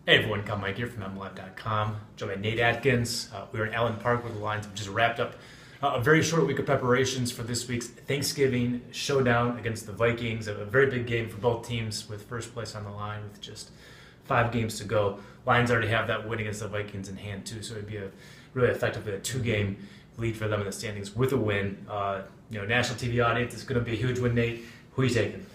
Hey everyone, Meinke here from MLive.com. Joined by Nate Atkins. We were in Allen Park where the Lions have just wrapped up a very short week of preparations for this week's Thanksgiving showdown against the Vikings. A very big game for both teams with first place on the line with just 5 games to go. Lions already have that win against the Vikings in hand too, so it'd be a really effectively a 2-game lead for them in the standings with a win. National TV audience is going to be a huge win. Nate, who are you taking?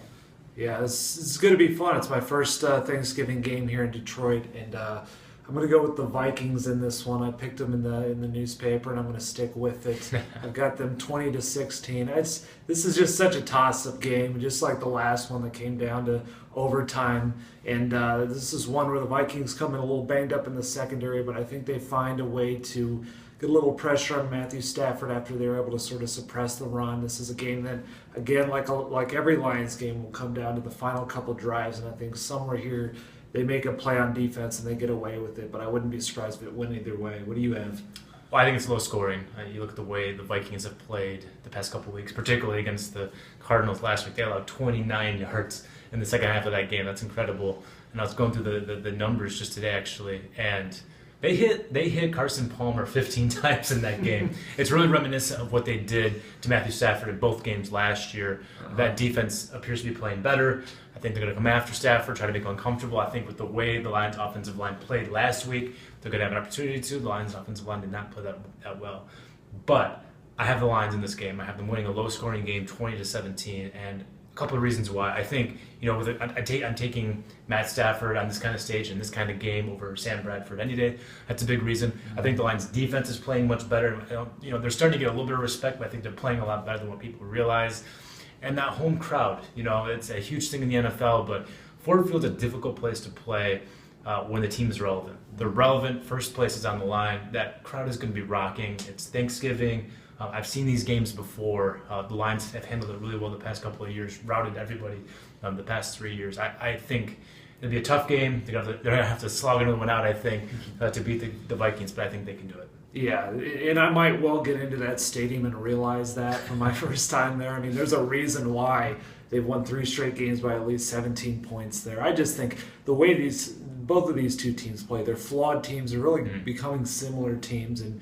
Yeah, this is going to be fun. It's my first Thanksgiving game here in Detroit, and I'm going to go with the Vikings in this one. I picked them in the newspaper, and I'm going to stick with it. I've got them 20-16. This is just such a toss-up game, just like the last one that came down to overtime. And this is one where the Vikings come in a little banged up in the secondary, but I think they find a way to get a little pressure on Matthew Stafford after they're able to sort of suppress the run. This is a game that, again, like every Lions game, will come down to the final couple drives, and I think somewhere here they make a play on defense and they get away with it, but I wouldn't be surprised if it went either way. What do you have? Well, I think it's low scoring. You look at the way the Vikings have played the past couple of weeks, particularly against the Cardinals last week. They allowed 29 yards in the second half of that game. That's incredible. And I was going through the numbers just today, actually, and They hit Carson Palmer 15 times in that game. It's really reminiscent of what they did to Matthew Stafford in both games last year. That defense appears to be playing better. I think they're going to come after Stafford, try to make him uncomfortable. I think with the way the Lions' offensive line played last week, they're going to have an opportunity to. The Lions' offensive line did not play that well. But I have the Lions in this game. I have them winning a low-scoring game, 20-17, and a couple of reasons why. I think, I'm taking Matt Stafford on this kind of stage and this kind of game over Sam Bradford any day. That's a big reason. I think the Lions' defense is playing much better. They're starting to get a little bit of respect, but I think they're playing a lot better than what people realize. And that home crowd, it's a huge thing in the NFL, but Ford Field's a difficult place to play when the team is relevant. They're relevant, first place is on the line. That crowd is going to be rocking. It's Thanksgiving. I've seen these games before. The Lions have handled it really well the past couple of years, routed everybody the past 3 years. I think it'll be a tough game. They're going to have to slog another one out, I think, to beat the Vikings, but I think they can do it. Yeah, and I might well get into that stadium and realize that from my first time there. I mean, there's a reason why they've won 3 straight games by at least 17 points there. I just think the way both of these two teams play, they're flawed teams. They're really becoming similar teams, and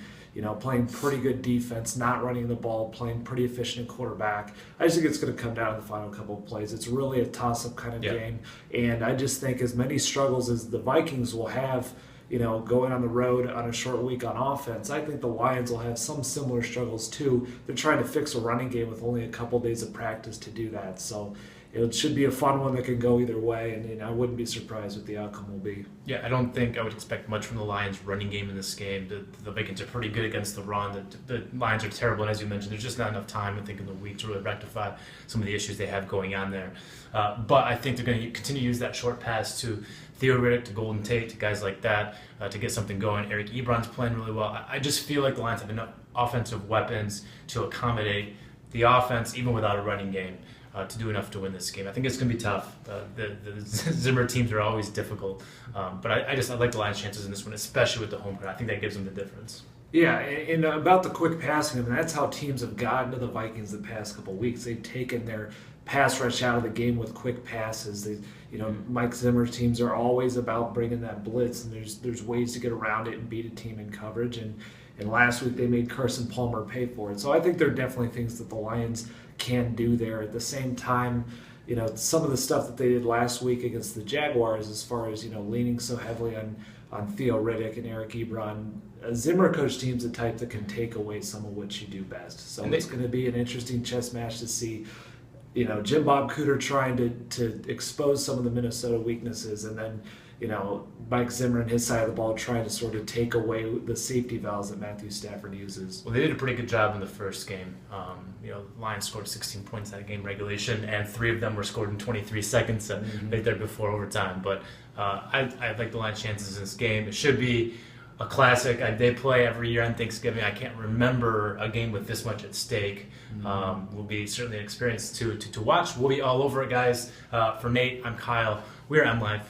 playing pretty good defense, not running the ball, playing pretty efficient quarterback. I just think it's going to come down to the final couple of plays. It's really a toss-up kind of game, and I just think as many struggles as the Vikings will have, going on the road on a short week on offense, I think the Lions will have some similar struggles too. They're trying to fix a running game with only a couple days of practice to do that, so it should be a fun one that can go either way, and I wouldn't be surprised what the outcome will be. Yeah, I don't think I would expect much from the Lions' running game in this game. The Vikings are pretty good against the run. The Lions are terrible, and as you mentioned, there's just not enough time, I think, in the week to really rectify some of the issues they have going on there. But I think they're going to continue to use that short pass to Theo Riddick, to Golden Tate, to guys like that, to get something going. Eric Ebron's playing really well. I just feel like the Lions have enough offensive weapons to accommodate the offense, even without a running game, to do enough to win this game. I think it's going to be tough. The Zimmer teams are always difficult, but I like the Lions' chances in this one, especially with the home crowd. I think that gives them the difference. Yeah, and about the quick passing, that's how teams have gotten to the Vikings the past couple of weeks. They've taken their pass rush out of the game with quick passes. Mike Zimmer's teams are always about bringing that blitz, and there's ways to get around it and beat a team in coverage. And last week they made Carson Palmer pay for it. So I think there are definitely things that the Lions can do there. At the same time, some of the stuff that they did last week against the Jaguars, as far as leaning so heavily on Theo Riddick and Eric Ebron, Zimmer coach teams the type that can take away some of what you do best. So it's going to be an interesting chess match to see. Jim Bob Cooter trying to expose some of the Minnesota weaknesses, and then Mike Zimmer and his side of the ball trying to sort of take away the safety valves that Matthew Stafford uses. Well, they did a pretty good job in the first game. Lions scored 16 points in that game regulation, and 3 of them were scored in 23 seconds right there before overtime. But I like the Lions' chances in this game. It should be a classic. They play every year on Thanksgiving. I can't remember a game with this much at stake. Will be certainly an experience to watch. We'll be all over it, guys. For Nate, I'm Kyle. We're MLive.